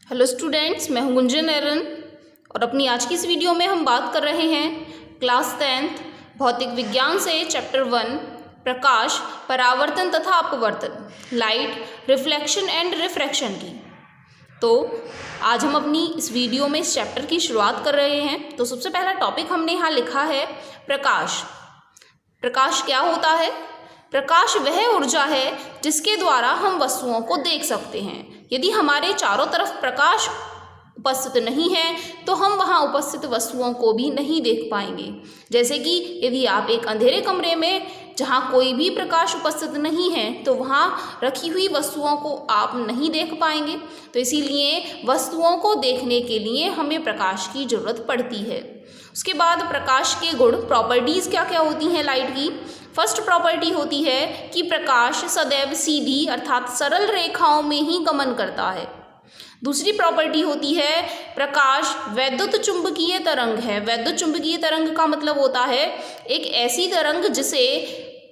Hello students, मैं हूं गुंजन एरन और अपनी आज की इस वीडियो में हम बात कर रहे हैं क्लास 10th भौतिक विज्ञान से चैप्टर 1 प्रकाश, परावर्तन तथा अपवर्तन, लाइट, रिफ्लेक्शन एंड रिफ्रैक्शन की। तो आज हम अपनी इस वीडियो में इस चैप्टर की शुरुआत कर रहे हैं। तो सबसे पहला टॉपिक हमने यहाँ लिखा है प्रकाश। प्रकाश क्या होता है? प्रकाश वह ऊर्जा है जिसके द्वारा हम वस्तुओं को देख सकते हैं। यदि हमारे चारों तरफ प्रकाश उपस्थित नहीं है तो हम वहाँ उपस्थित वस्तुओं को भी नहीं देख पाएंगे। जैसे कि यदि आप एक अंधेरे कमरे में जहाँ कोई भी प्रकाश उपस्थित नहीं है तो वहाँ रखी हुई वस्तुओं को आप नहीं देख पाएंगे। तो इसीलिए वस्तुओं को देखने के लिए हमें प्रकाश की ज़रूरत पड़ती है। उसके बाद प्रकाश के गुण, प्रॉपर्टीज़ क्या क्या होती हैं लाइट की। फर्स्ट प्रॉपर्टी होती है कि प्रकाश सदैव सीधी अर्थात सरल रेखाओं में ही गमन करता है। दूसरी प्रॉपर्टी होती है प्रकाश वैद्युत चुंबकीय तरंग है। वैद्युत चुंबकीय तरंग का मतलब होता है एक ऐसी तरंग जिसे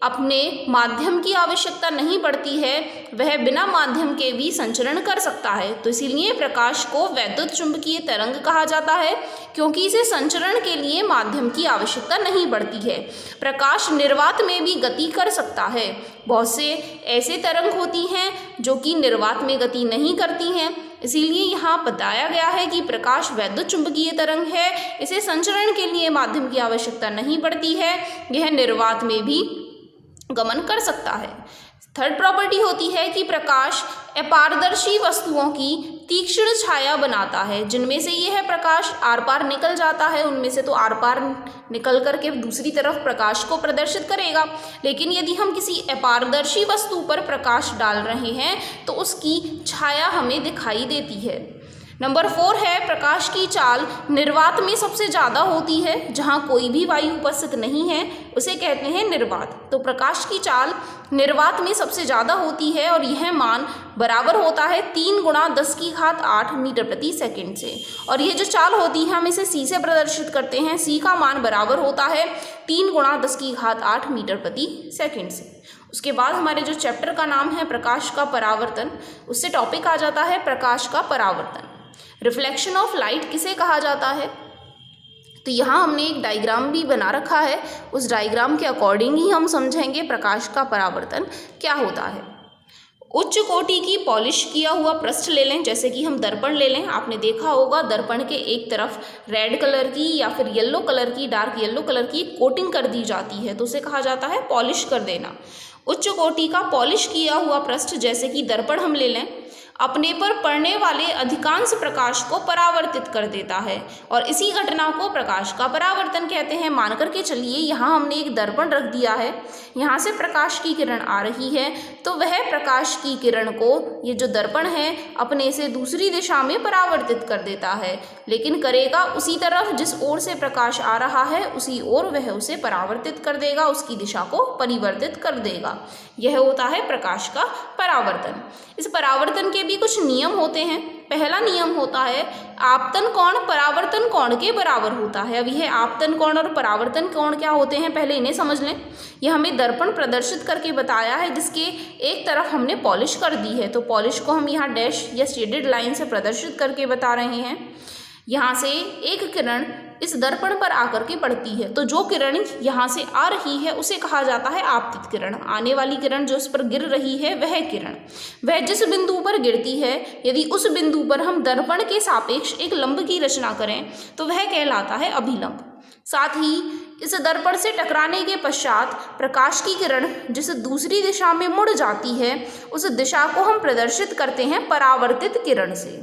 अपने माध्यम की आवश्यकता नहीं पड़ती है, वह बिना माध्यम के भी संचरण कर सकता है। तो इसीलिए प्रकाश को वैद्युत चुंबकीय तरंग कहा जाता है, क्योंकि इसे संचरण के लिए माध्यम की आवश्यकता नहीं पड़ती है। प्रकाश निर्वात में भी गति कर सकता है। बहुत से ऐसे तरंग होती हैं जो कि निर्वात में गति नहीं करती हैं, इसीलिए यहाँ बताया गया है कि प्रकाश वैद्युत चुंबकीय तरंग है, इसे संचरण के लिए माध्यम की आवश्यकता नहीं पड़ती है, यह निर्वात में भी गमन कर सकता है। थर्ड प्रॉपर्टी होती है कि प्रकाश अपारदर्शी वस्तुओं की तीक्ष्ण छाया बनाता है। जिनमें से यह प्रकाश आर पार निकल जाता है, उनमें से तो आर पार निकल करके दूसरी तरफ प्रकाश को प्रदर्शित करेगा। लेकिन यदि हम किसी अपारदर्शी वस्तु पर प्रकाश डाल रहे हैं तो उसकी छाया हमें दिखाई देती है। नंबर 4 है प्रकाश की चाल निर्वात में सबसे ज़्यादा होती है। जहाँ कोई भी वायु उपस्थित नहीं है उसे कहते हैं निर्वात। तो प्रकाश की चाल निर्वात में सबसे ज़्यादा होती है और यह मान बराबर होता है 3 × 10⁸ मीटर प्रति सेकंड से। और ये जो चाल होती है हम इसे c से प्रदर्शित करते हैं। c का मान बराबर होता है 3 × 10⁸ मीटर प्रति सेकंड से। उसके बाद हमारे जो चैप्टर का नाम है प्रकाश का परावर्तन, उससे टॉपिक आ जाता है प्रकाश का परावर्तन। रिफ्लेक्शन ऑफ लाइट किसे कहा जाता है? तो यहाँ हमने एक डायग्राम भी बना रखा है, उस डायग्राम के अकॉर्डिंग ही हम समझेंगे प्रकाश का परावर्तन क्या होता है। उच्च कोटि की पॉलिश किया हुआ पृष्ठ ले लें, जैसे कि हम दर्पण ले लें। आपने देखा होगा दर्पण के एक तरफ रेड कलर की या फिर येलो कलर की, डार्क येलो कलर की कोटिंग कर दी जाती है, तो उसे कहा जाता है पॉलिश कर देना। उच्च कोटि का पॉलिश किया हुआ पृष्ठ जैसे कि दर्पण हम ले लें, अपने पर पड़ने वाले अधिकांश प्रकाश को परावर्तित कर देता है और इसी घटना को प्रकाश का परावर्तन कहते हैं। मान करके चलिए यहाँ हमने एक दर्पण रख दिया है, यहाँ से प्रकाश की किरण आ रही है, तो वह प्रकाश की किरण को ये जो दर्पण है अपने से दूसरी दिशा में परावर्तित कर देता है। लेकिन करेगा उसी तरफ जिस ओर से प्रकाश आ रहा है, उसी ओर वह उसे परावर्तित कर देगा, उसकी दिशा को परिवर्तित कर देगा। यह होता है प्रकाश का परावर्तन। इस परावर्तन के भी कुछ नियम होते हैं। पहला नियम होता है आपतन कोण परावर्तन कोण के बराबर होता है। अब यह आपतन कोण और परावर्तन कोण क्या होते हैं पहले इन्हें समझ लें। यह हमें दर्पण प्रदर्शित करके बताया है जिसके एक तरफ हमने पॉलिश कर दी है, तो पॉलिश को हम यहाँ डैश या शेडेड लाइन से प्रदर्शित करके बता रहे हैं। यहाँ से एक किरण इस दर्पण पर आकर के पड़ती है, तो जो किरण यहाँ से आ रही है उसे कहा जाता है आपतित किरण। आने वाली किरण जो उस पर गिर रही है वह किरण, वह जिस बिंदु पर गिरती है, यदि उस बिंदु पर हम दर्पण के सापेक्ष एक लंब की रचना करें तो वह कहलाता है अभिलंब। साथ ही इस दर्पण से टकराने के पश्चात प्रकाश की किरण जिस दूसरी दिशा में मुड़ जाती है उस दिशा को हम प्रदर्शित करते हैं परावर्तित किरण से।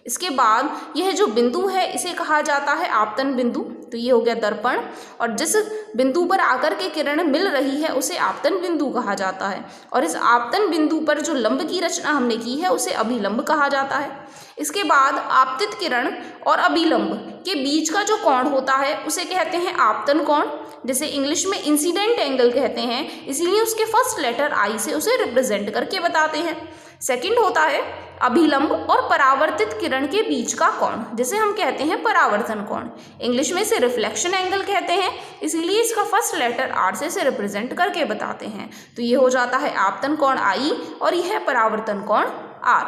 इसके बाद यह जो बिंदु है इसे कहा जाता है आपतन बिंदु। तो ये हो गया दर्पण, और जिस बिंदु पर आकर के किरण मिल रही है उसे आपतन बिंदु कहा जाता है, और इस आपतन बिंदु पर जो लंब की रचना हमने की है उसे अभिलंब कहा जाता है। इसके बाद आपतित किरण और अभिलंब के बीच का जो कोण होता है उसे कहते हैं आपतन कोण, जिसे इंग्लिश में इंसिडेंट एंगल कहते हैं, इसीलिए उसके फर्स्ट लेटर आई से उसे रिप्रेजेंट करके बताते हैं। सेकंड होता है अभिलंब और परावर्तित किरण के बीच का कोण, जिसे हम कहते हैं परावर्तन कोण। इंग्लिश में इसे रिफ्लेक्शन एंगल कहते हैं, इसीलिए इसका फर्स्ट लेटर आर से इसे रिप्रेजेंट करके बताते हैं। तो ये हो जाता है आपतन कोण आई और यह है परावर्तन कोण आर।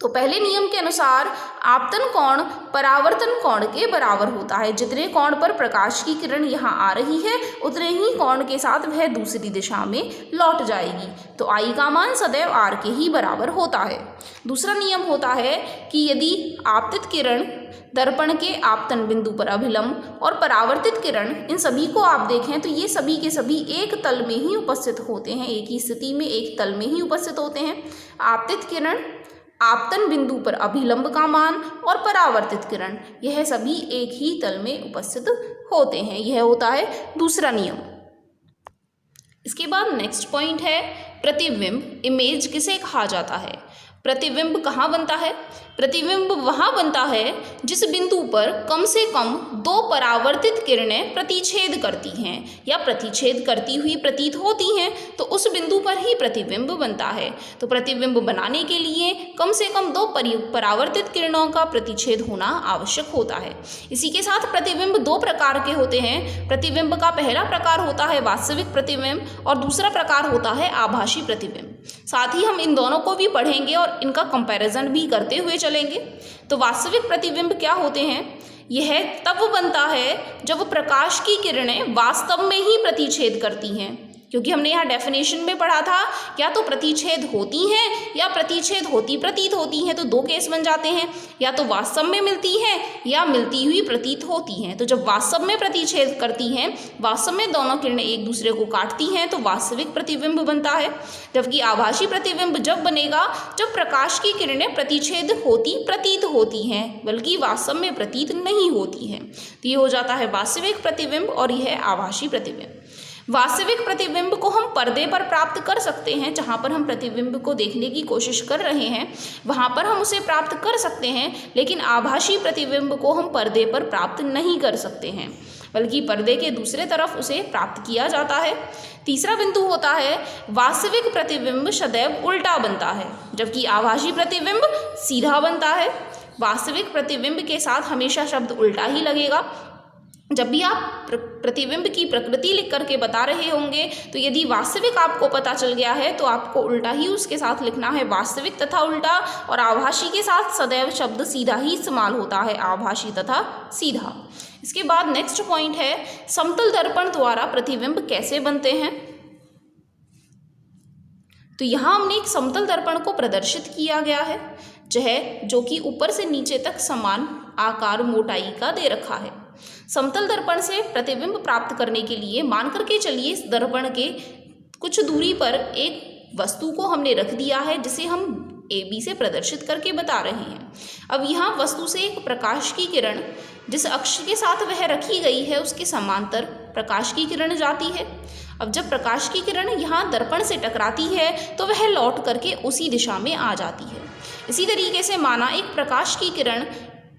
तो पहले नियम के अनुसार आपतन कोण परावर्तन कोण के बराबर होता है। जितने कोण पर प्रकाश की किरण यहाँ आ रही है उतने ही कोण के साथ वह दूसरी दिशा में लौट जाएगी। तो I का मान सदैव R के ही बराबर होता है। दूसरा नियम होता है कि यदि आपतित किरण दर्पण के आपतन बिंदु पर अभिलंब और परावर्तित किरण, इन सभी को आप देखें तो ये सभी के सभी एक तल में ही उपस्थित होते हैं, एक ही स्थिति में एक तल में ही उपस्थित होते हैं। आपतित किरण, आपतन बिंदु पर अभिलंब का मान और परावर्तित किरण, यह सभी एक ही तल में उपस्थित होते हैं। यह होता है दूसरा नियम। इसके बाद नेक्स्ट पॉइंट है प्रतिबिंब। इमेज किसे कहा जाता है? प्रतिबिंब कहाँ बनता है? प्रतिबिंब वहाँ बनता है जिस बिंदु पर कम से कम दो परावर्तित किरणें प्रतिच्छेद करती हैं या प्रतिच्छेद करती हुई प्रतीत होती हैं, तो उस बिंदु पर ही प्रतिबिंब बनता है। तो प्रतिबिंब बनाने के लिए कम से कम दो परावर्तित किरणों का प्रतिच्छेद होना आवश्यक होता है। इसी के साथ प्रतिबिंब दो प्रकार के होते हैं। प्रतिबिंब का पहला प्रकार होता है वास्तविक प्रतिबिंब और दूसरा प्रकार होता है आभासी प्रतिबिंब। साथ ही हम इन दोनों को भी पढ़ेंगे और इनका कंपैरिजन भी करते हुए चलेंगे। तो वास्तविक प्रतिबिंब क्या होते हैं? यह तब बनता है जब प्रकाश की किरणें वास्तव में ही प्रतिच्छेद करती हैं, क्योंकि हमने यहाँ डेफिनेशन में पढ़ा था या तो प्रतिच्छेद होती हैं या प्रतिच्छेद होती प्रतीत होती हैं। तो दो केस बन जाते हैं, या तो वास्तव में मिलती हैं या मिलती हुई प्रतीत होती हैं। तो जब वास्तव में प्रतिच्छेद करती हैं, वास्तव में दोनों किरणें एक दूसरे को काटती हैं, तो वास्तविक प्रतिबिंब बनता है। जबकि आभासी प्रतिबिंब जब बनेगा जब प्रकाश की किरणें प्रतिच्छेद होती प्रतीत होती हैं, बल्कि वास्तव में प्रतीत नहीं होती हैं। तो ये हो जाता है वास्तविक प्रतिबिंब और यह आभासी प्रतिबिंब। वास्तविक प्रतिबिंब को हम पर्दे पर प्राप्त कर सकते हैं। जहाँ पर हम प्रतिबिंब को देखने की कोशिश कर रहे हैं वहाँ पर हम उसे प्राप्त कर सकते हैं, लेकिन आभासी प्रतिबिंब को हम पर्दे पर प्राप्त नहीं कर सकते हैं, बल्कि पर्दे के दूसरे तरफ उसे प्राप्त किया जाता है। तीसरा बिंदु होता है वास्तविक प्रतिबिंब सदैव उल्टा बनता है, जबकि आभासी प्रतिबिंब सीधा बनता है। वास्तविक प्रतिबिंब के साथ हमेशा शब्द उल्टा ही लगेगा। जब भी आप प्रतिबिंब की प्रकृति लिख करके बता रहे होंगे तो यदि वास्तविक आपको पता चल गया है तो आपको उल्टा ही उसके साथ लिखना है, वास्तविक तथा उल्टा। और आभासी के साथ सदैव शब्द सीधा ही इस्तेमाल होता है, आभासी तथा सीधा। इसके बाद नेक्स्ट पॉइंट है समतल दर्पण द्वारा प्रतिबिंब कैसे बनते हैं। तो यहाँ हमने एक समतल दर्पण को प्रदर्शित किया गया है, जो कि ऊपर से नीचे तक समान आकार मोटाई का दे रखा है। समतल दर्पण से प्रतिबिंब प्राप्त करने के लिए मान करके चलिए इस दर्पण के कुछ दूरी पर एक वस्तु को हमने रख दिया है, जिसे हम AB से प्रदर्शित करके बता रहे हैं। अब यहाँ वस्तु से एक प्रकाश की किरण जिस अक्ष के साथ वह रखी गई है उसके समांतर प्रकाश की किरण जाती है। अब जब प्रकाश की किरण यहाँ दर्पण से टकराती है तो वह लौट करके उसी दिशा में आ जाती है। इसी तरीके से माना एक प्रकाश की किरण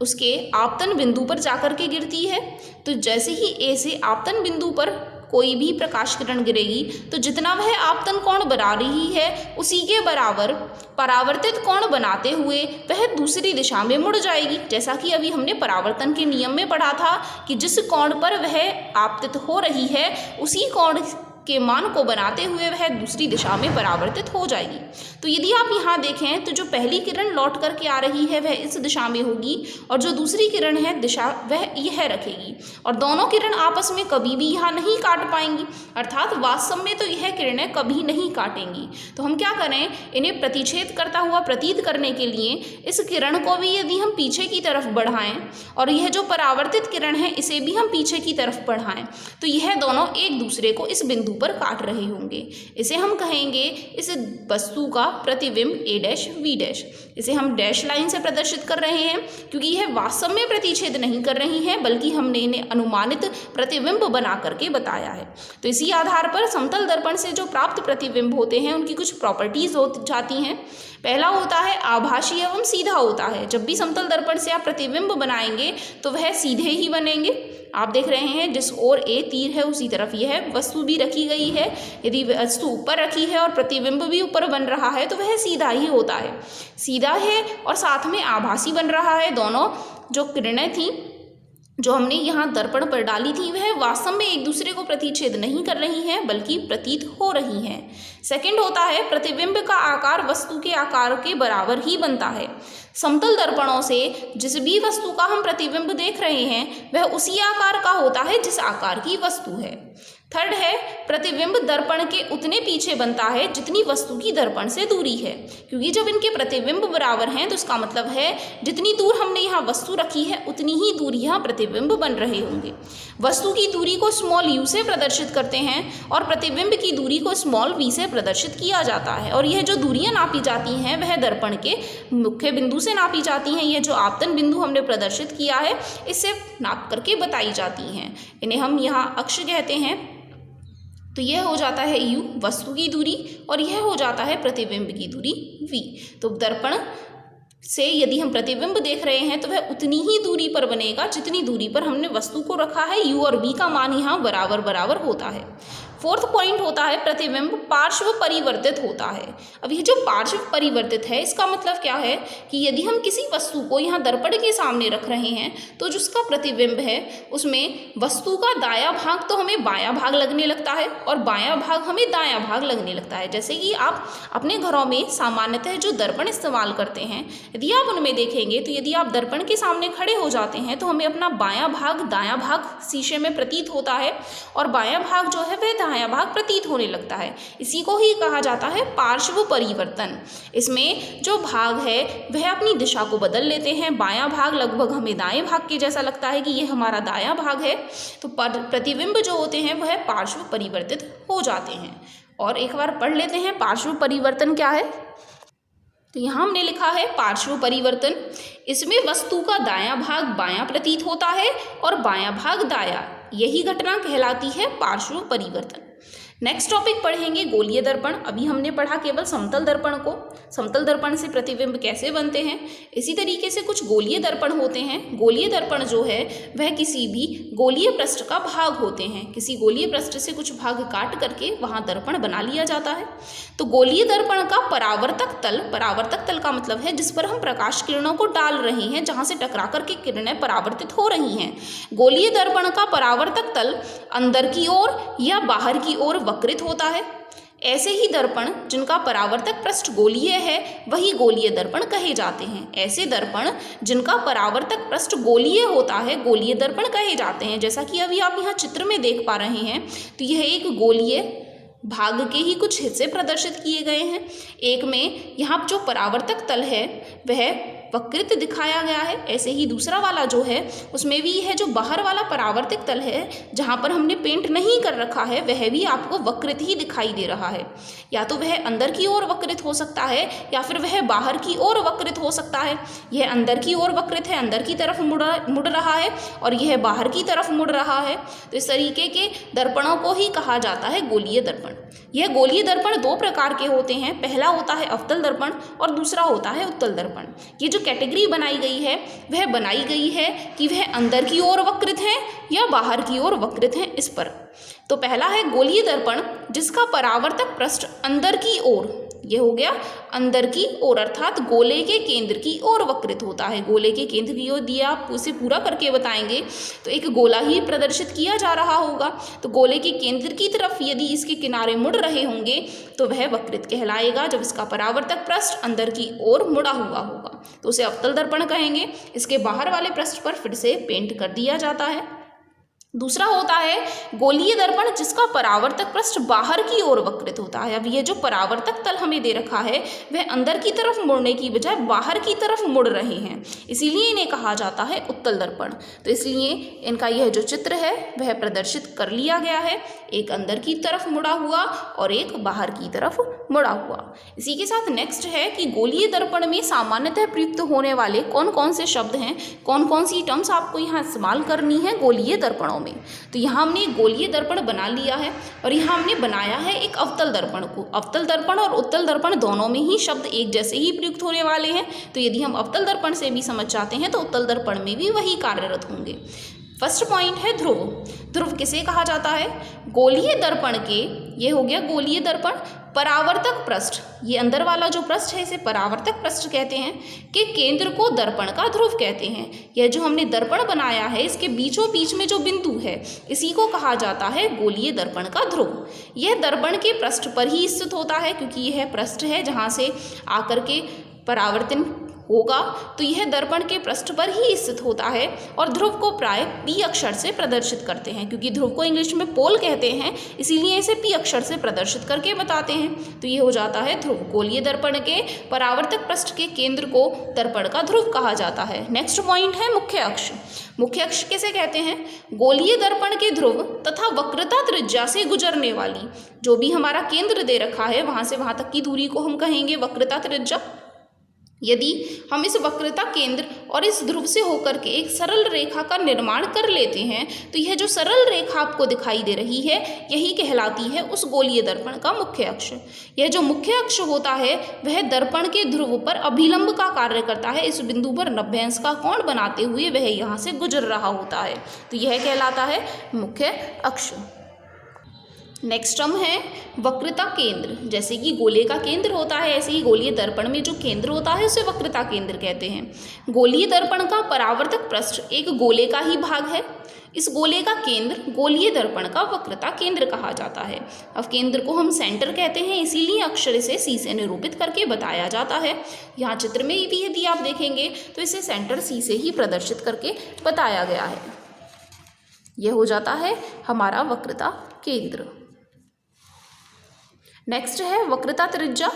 उसके आपतन बिंदु पर जाकर के गिरती है, तो जैसे ही A से आपतन बिंदु पर कोई भी प्रकाश किरण गिरेगी तो जितना वह आपतन कोण बना रही है उसी के बराबर परावर्तित कोण बनाते हुए वह दूसरी दिशा में मुड़ जाएगी। जैसा कि अभी हमने परावर्तन के नियम में पढ़ा था कि जिस कोण पर वह आपतित हो रही है उसी कोण के मान को बनाते हुए वह दूसरी दिशा में परावर्तित हो जाएगी। तो यदि आप यहाँ देखें तो जो पहली किरण लौट करके आ रही है वह इस दिशा में होगी और जो दूसरी किरण है दिशा वह यह रखेगी, और दोनों किरण आपस में कभी भी यहाँ नहीं काट पाएंगी, अर्थात वास्तव में तो यह किरणें कभी नहीं काटेंगी। तो हम क्या करें, इन्हें प्रतिच्छेद करता हुआ प्रतीत करने के लिए इस किरण को भी यदि हम पीछे की तरफ बढ़ाएं और यह जो परावर्तित किरण है इसे भी हम पीछे की तरफ बढ़ाएं तो यह दोनों एक दूसरे को इस बिंदु पर काट रहे होंगे। इसे हम कहेंगे इस वस्तु का प्रतिबिंब A', इसे हम डैश लाइन से प्रदर्शित कर रहे हैं क्योंकि यह वास्तव में प्रतिच्छेद नहीं कर रही है, बल्कि हमने इन्हें अनुमानित प्रतिबिंब बना करके बताया है। तो इसी आधार पर समतल दर्पण से जो प्राप्त प्रतिबिंब होते हैं उनकी कुछ प्रॉपर्टीज हो जाती हैं। पहला होता है आभासी एवं सीधा होता है। जब भी समतल दर्पण से आप प्रतिबिंब बनाएंगे तो वह सीधे ही बनेंगे। आप देख रहे हैं जिस ओर A तीर है उसी तरफ यह वस्तु भी रखी गई है। यदि वस्तु ऊपर रखी है और प्रतिबिंब भी ऊपर बन रहा है तो वह सीधा ही होता है, सीधा है और साथ में आभासी बन रहा है। दोनों जो किरणें थी जो हमने यहाँ दर्पण पर डाली थी वह वास्तव में एक दूसरे को प्रतिच्छेद नहीं कर रही हैं बल्कि प्रतीत हो रही हैं। सेकंड होता है प्रतिबिंब का आकार वस्तु के आकार के बराबर ही बनता है। समतल दर्पणों से जिस भी वस्तु का हम प्रतिबिंब देख रहे हैं वह उसी आकार का होता है जिस आकार की वस्तु है। थर्ड है प्रतिबिंब दर्पण के उतने पीछे बनता है जितनी वस्तु की दर्पण से दूरी है, क्योंकि जब इनके प्रतिबिंब बराबर हैं तो इसका मतलब है जितनी दूर हमने यहाँ वस्तु रखी है उतनी ही दूर यहाँ प्रतिबिंब बन रहे होंगे। वस्तु की दूरी को स्मॉल u से प्रदर्शित करते हैं और प्रतिबिंब की दूरी को स्मॉल v से प्रदर्शित किया जाता है। और यह जो दूरियां नापी जाती हैं वह दर्पण के मुख्य बिंदु से नापी जाती हैं। यह जो आपतन बिंदु हमने प्रदर्शित किया है इससे नाप करके बताई जाती हैं। इन्हें हम यहाँ अक्ष कहते हैं। तो यह हो जाता है u वस्तु की दूरी और यह हो जाता है प्रतिबिंब की दूरी v। तो दर्पण से यदि हम प्रतिबिंब देख रहे हैं तो वह उतनी ही दूरी पर बनेगा जितनी दूरी पर हमने वस्तु को रखा है। u और v का मान यहाँ बराबर बराबर होता है। फोर्थ पॉइंट होता है प्रतिबिंब पार्श्व परिवर्तित होता है। अब ये जो पार्श्व परिवर्तित है इसका मतलब क्या है कि यदि हम किसी वस्तु को यहाँ दर्पण के सामने रख रहे हैं तो जिसका प्रतिबिंब है उसमें वस्तु का दायां भाग तो हमें बायां भाग लगने लगता है और बायां भाग हमें दायां भाग लगने लगता है। जैसे कि आप अपने घरों में सामान्यतः जो दर्पण इस्तेमाल करते हैं यदि आप उनमें देखेंगे तो यदि आप दर्पण के सामने खड़े हो जाते हैं तो हमें अपना बायां भाग दायां भाग शीशे में प्रतीत होता है और बायां भाग जो है वह दायां भाग प्रतीत होने लगता है। इसी को ही कहा जाता है पार्श्व परिवर्तन। इसमें जो भाग है वह अपनी दिशा को बदल लेते हैं। बायां भाग लगभग हमें दाएं भाग के जैसा लगता है कि यह हमारा दायां भाग है। तो प्रतिबिंब जो होते हैं वह पार्श्व परिवर्तित हो जाते हैं। और एक बार पढ़ लेते हैं पार्श्व परिवर्तन क्या है। तो यहाँ हमने लिखा है पार्श्व परिवर्तन, इसमें वस्तु का दायां भाग बायां प्रतीत होता है और बायां भाग दायां, यही घटना कहलाती है पार्श्व परिवर्तन। नेक्स्ट टॉपिक पढ़ेंगे गोलीय दर्पण। अभी हमने पढ़ा केवल समतल दर्पण को, समतल दर्पण से प्रतिबिंब कैसे बनते हैं। इसी तरीके से कुछ गोलीय दर्पण होते हैं। गोलीय दर्पण जो है वह किसी भी गोलीय पृष्ठ का भाग होते हैं। किसी गोलीय पृष्ठ से कुछ भाग काट करके वहाँ दर्पण बना लिया जाता है। तो गोलीय दर्पण का परावर्तक तल का मतलब है जिस पर हम प्रकाश किरणों को डाल रहे हैं, जहाँ से टकरा करके किरणें परावर्तित हो रही हैं। गोलीय दर्पण का परावर्तक तल अंदर की ओर या बाहर की ओर वक्रित होता है। ऐसे ही दर्पण जिनका परावर्तक पृष्ठ गोलीय है वही गोलीय दर्पण कहे जाते हैं। ऐसे दर्पण जिनका परावर्तक पृष्ठ गोलीय होता है गोलीय दर्पण कहे जाते हैं। जैसा कि अभी आप यहाँ चित्र में देख पा रहे हैं तो यह एक गोलीय भाग के ही कुछ हिस्से प्रदर्शित किए गए हैं। एक में यहाँ जो परावर्तक तल है वह वक्रित दिखाया गया है। ऐसे ही दूसरा वाला जो है उसमें भी यह जो बाहर वाला परावर्तक तल है जहाँ पर हमने पेंट नहीं कर रखा है वह भी आपको वक्रित ही दिखाई दे रहा है। या तो वह अंदर की ओर वक्रित हो सकता है या फिर वह बाहर की ओर वक्रित हो सकता है। यह अंदर की ओर वक्रित है, अंदर की तरफ मुड़ रहा है और यह बाहर की तरफ मुड़ रहा है। तो इस तरीके के दर्पणों को ही कहा जाता है गोलीय दर्पण। यह गोलीय दर्पण दो प्रकार के होते हैं। पहला होता है अवतल दर्पण और दूसरा होता है उत्तल दर्पण। ये जो कैटेगरी बनाई गई है वह बनाई गई है कि वह अंदर की ओर वक्रित है या बाहर की ओर वक्रित है इस पर। तो पहला है गोलीय दर्पण जिसका परावर्तक पृष्ठ अंदर की ओर, यह हो गया अंदर की ओर अर्थात गोले के केंद्र की ओर वक्रित होता है। गोले के केंद्र की ओर दिया आप उसे पूरा करके बताएंगे तो एक गोला ही प्रदर्शित किया जा रहा होगा। तो गोले के केंद्र की तरफ यदि इसके किनारे मुड़ रहे होंगे तो वह वक्रित कहलाएगा जब इसका परावर्तक पृष्ठ अंदर की ओर मुड़ा हुआ होगा तो उसे अवतल दर्पण कहेंगे। इसके बाहर वाले पृष्ठ पर फिर से पेंट कर दिया जाता है। दूसरा होता है गोलीय दर्पण जिसका परावर्तक पृष्ठ बाहर की ओर वक्रित होता है। अब ये जो परावर्तक तल हमें दे रखा है वह अंदर की तरफ मुड़ने की बजाय बाहर की तरफ मुड़ रहे हैं, इसीलिए इन्हें कहा जाता है उत्तल दर्पण। तो इसलिए इनका यह जो चित्र है वह प्रदर्शित कर लिया गया है, एक अंदर की तरफ मुड़ा हुआ और एक बाहर की तरफ मुड़ा हुआ। इसी के साथ नेक्स्ट है कि गोलीय दर्पण में सामान्यतः प्रयुक्त होने वाले कौन कौन से शब्द हैं, कौन कौन सी टर्म्स आपको यहाँ इस्तेमाल करनी है गोलीय दर्पणों में। तो यहाँ हमने एक गोलीय दर्पण बना लिया है और यहाँ हमने बनाया है एक अवतल दर्पण को। अवतल दर्पण और उत्तल दर्पण दोनों में ही शब्द एक जैसे ही प्रयुक्त होने वाले हैं। तो यदि हम अवतल दर्पण से भी समझ चाहते हैं तो उत्तल दर्पण में भी वही कार्यरत होंगे। फर्स्ट पॉइंट है ध्रुव। ध्रुव किसे कहा जाता है? गोलीय दर्पण के, ये हो गया गोलीय दर्पण, परावर्तक पृष्ठ, ये अंदर वाला जो पृष्ठ है इसे परावर्तक पृष्ठ कहते हैं, के केंद्र को दर्पण का ध्रुव कहते हैं। यह जो हमने दर्पण बनाया है इसके बीचों बीच में जो बिंदु है इसी को कहा जाता है गोलीय दर्पण का ध्रुव। यह दर्पण के पृष्ठ पर ही स्थित होता है, क्योंकि यह पृष्ठ है जहाँ से आकर के परावर्तन होगा, तो यह दर्पण के पृष्ठ पर ही स्थित होता है और ध्रुव को प्राय पी अक्षर से प्रदर्शित करते हैं, क्योंकि ध्रुव को इंग्लिश में पोल कहते हैं, इसीलिए इसे पी अक्षर से प्रदर्शित करके बताते हैं। तो ये हो जाता है ध्रुव। गोलीय दर्पण के परावर्तक पृष्ठ के केंद्र को दर्पण का ध्रुव कहा जाता है। नेक्स्ट पॉइंट है मुख्य अक्ष। मुख्य अक्ष किसे कहते हैं? गोलीय दर्पण के ध्रुव तथा वक्रता त्रिज्या से गुजरने वाली, जो भी हमारा केंद्र दे रखा है वहां से वहां तक की दूरी को हम कहेंगे वक्रता त्रिज्या। यदि हम इस वक्रता केंद्र और इस ध्रुव से होकर के एक सरल रेखा का निर्माण कर लेते हैं तो यह जो सरल रेखा आपको दिखाई दे रही है यही कहलाती है उस गोलीय दर्पण का मुख्य अक्ष। यह जो मुख्य अक्ष होता है वह दर्पण के ध्रुव पर अभिलंब का कार्य करता है। इस बिंदु पर 90 अंश का कोण बनाते हुए वह यहाँ से गुजर रहा होता है, तो यह कहलाता है मुख्य अक्ष। नेक्स्ट टर्म है वक्रता केंद्र। जैसे कि गोले का केंद्र होता है ऐसे ही गोलीय दर्पण में जो केंद्र होता है उसे वक्रता केंद्र कहते हैं। गोलीय दर्पण का परावर्तक पृष्ठ एक गोले का ही भाग है। इस गोले का केंद्र गोलीय दर्पण का वक्रता केंद्र कहा जाता है। अब केंद्र को हम सेंटर कहते हैं, इसीलिए अक्षर इसे सी से निरूपित करके बताया जाता है। यहाँ चित्र में भी यदि आप देखेंगे तो इसे सेंटर सी से ही प्रदर्शित करके बताया गया है। यह हो जाता है हमारा वक्रता केंद्र। नेक्स्ट है वक्रता त्रिज्या।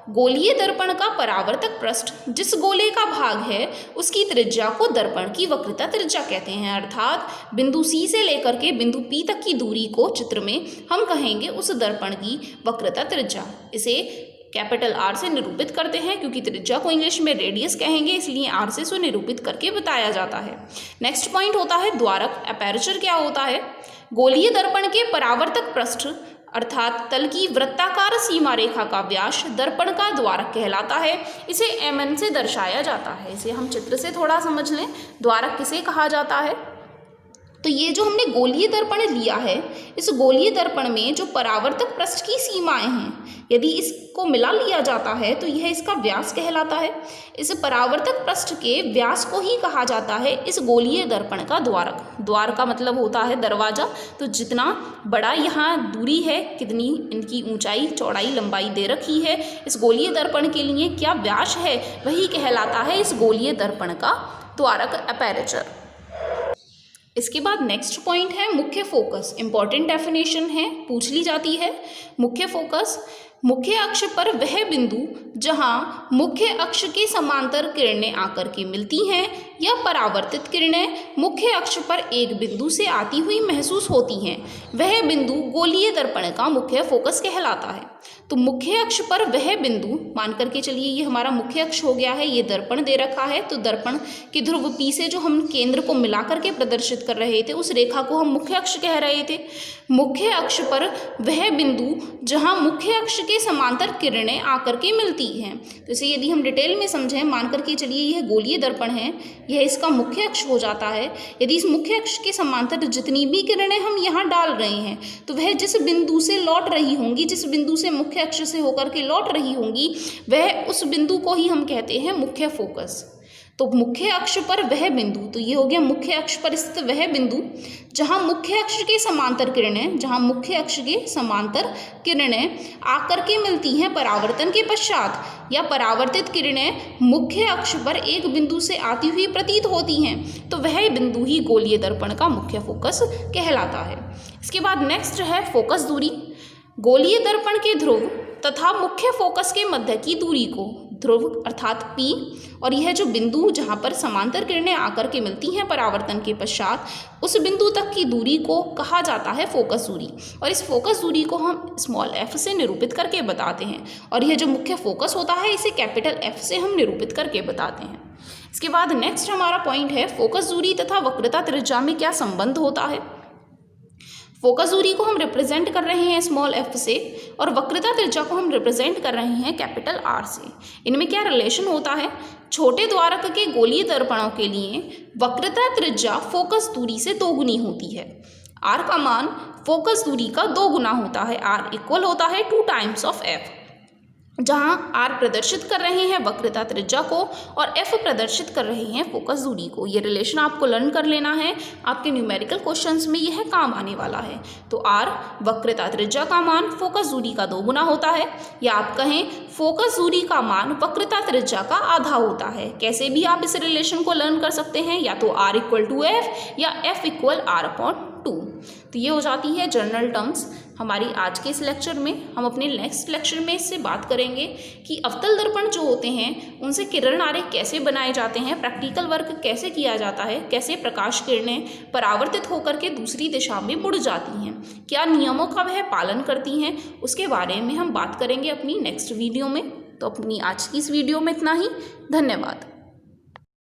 गोलीय दर्पण का परावर्तक पृष्ठ जिस गोले का भाग है उसकी त्रिज्या को दर्पण की वक्रता त्रिज्या कहते हैं, अर्थात बिंदु सी से लेकर के बिंदु पी तक की दूरी को चित्र में हम कहेंगे उस दर्पण की वक्रता त्रिज्या। इसे कैपिटल आर से निरूपित करते हैं, क्योंकि त्रिज्या को इंग्लिश में रेडियस कहेंगे, इसलिए आर से इसे निरूपित करके बताया जाता है। नेक्स्ट पॉइंट होता है द्वारक। एपर्चर क्या होता है? गोलीय दर्पण के परावर्तक पृष्ठ अर्थात तल की वृत्ताकार सीमा रेखा का व्यास दर्पण का द्वारक कहलाता है। इसे mn से दर्शाया जाता है। इसे हम चित्र से थोड़ा समझ लें। द्वारक किसे कहा जाता है? तो ये जो हमने गोलीय दर्पण लिया है इस गोलीय दर्पण में जो परावर्तक पृष्ठ की सीमाएं हैं यदि इसको मिला लिया जाता है तो यह इसका व्यास कहलाता है। इस परावर्तक पृष्ठ के व्यास को ही कहा जाता है इस गोलीय दर्पण का द्वारक। द्वार का मतलब होता है दरवाजा। तो जितना बड़ा यहाँ दूरी है, कितनी इनकी ऊंचाई चौड़ाई लंबाई दे रखी है इस गोलीय दर्पण के लिए क्या व्यास है वही कहलाता है इस गोलीय दर्पण का द्वारक, एपर्चर। इसके बाद नेक्स्ट पॉइंट है मुख्य फोकस। इंपॉर्टेंट डेफिनेशन है, पूछ ली जाती है। मुख्य फोकस मुख्य अक्ष पर वह बिंदु जहां मुख्य अक्ष के समांतर किरणें आकर के मिलती हैं या परावर्तित किरणें मुख्य अक्ष पर एक बिंदु से आती हुई महसूस होती हैं, वह बिंदु गोलीय दर्पण का मुख्य फोकस कहलाता है। तो मुख्य अक्ष पर वह बिंदु मान करके चलिए ये हमारा मुख्य अक्ष हो गया है, ये दर्पण दे रखा है। तो दर्पण के ध्रुव पी से जो हम केंद्र को मिला करके प्रदर्शित कर रहे थे उस रेखा को हम मुख्य अक्ष कह रहे थे। मुख्य अक्ष पर वह बिंदु जहां मुख्य अक्ष के समांतर किरणें आकर के मिलती हैं। तो इसे यदि हम डिटेल में समझें, मान करके चलिए यह गोलीय दर्पण है, यह इसका मुख्य अक्ष हो जाता है। यदि इस मुख्य अक्ष के समांतर जितनी भी किरणें हम यहाँ डाल रहे हैं तो वह जिस बिंदु से लौट रही होंगी, जिस बिंदु से मुख्य अक्ष से होकर के लौट रही होंगी, वह उस बिंदु को ही हम कहते हैं मुख्य फोकस। तो मुख्य अक्ष पर वह बिंदु, तो ये हो गया मुख्य अक्ष पर स्थित वह बिंदु जहां मुख्य अक्ष के समांतर किरणें, जहां मुख्य अक्ष के समांतर किरणें आकर के मिलती हैं परावर्तन के पश्चात, या परावर्तित किरणें मुख्य अक्ष पर एक बिंदु से आती हुई प्रतीत होती हैं, तो वह बिंदु ही गोलीय दर्पण का मुख्य फोकस कहलाता है। इसके बाद नेक्स्ट है फोकस दूरी। गोलीय दर्पण के ध्रुव तथा मुख्य फोकस के मध्य की दूरी को ध्रुव अर्थात P और यह जो बिंदु जहाँ पर समांतर किरणें आकर के मिलती हैं परावर्तन के पश्चात, उस बिंदु तक की दूरी को कहा जाता है फोकस दूरी। और इस फोकस दूरी को हम स्मॉल f से निरूपित करके बताते हैं, और यह जो मुख्य फोकस होता है इसे कैपिटल F से हम निरूपित करके बताते हैं। इसके बाद नेक्स्ट हमारा पॉइंट है फोकस दूरी तथा वक्रता त्रिज्या में क्या संबंध होता है। फोकस दूरी को हम रिप्रेजेंट कर रहे हैं स्मॉल f से और वक्रता त्रिज्या को हम रिप्रेजेंट कर रहे हैं कैपिटल R से। इनमें क्या रिलेशन होता है? छोटे द्वारक के गोलीय दर्पणों के लिए वक्रता त्रिज्या फोकस दूरी से 2 गुनी होती है। R का मान फोकस दूरी का 2 गुना होता है। R इक्वल होता है 2 टाइम्स ऑफ f, जहां R प्रदर्शित कर रहे हैं वक्रता त्रिज्या को और F प्रदर्शित कर रहे हैं फोकस दूरी को। ये रिलेशन आपको लर्न कर लेना है, आपके न्यूमेरिकल क्वेश्चंस में यह काम आने वाला है। तो R वक्रता त्रिज्या का मान फोकस दूरी का 2 गुना होता है, या आप कहें फोकस दूरी का मान वक्रता त्रिज्या का आधा होता है। कैसे भी आप इस रिलेशन को लर्न कर सकते हैं, या तो R इक्वल टू F या F इक्वल R/2। तो ये हो जाती है जनरल टर्म्स हमारी आज के इस लेक्चर में। हम अपने नेक्स्ट लेक्चर में इससे बात करेंगे कि अवतल दर्पण जो होते हैं उनसे किरण आरेख कैसे बनाए जाते हैं, प्रैक्टिकल वर्क कैसे किया जाता है, कैसे प्रकाश किरणें परावर्तित होकर के दूसरी दिशा में मुड़ जाती हैं, क्या नियमों का वह पालन करती हैं, उसके बारे में हम बात करेंगे अपनी नेक्स्ट वीडियो में। तो अपनी आज की इस वीडियो में इतना ही। धन्यवाद।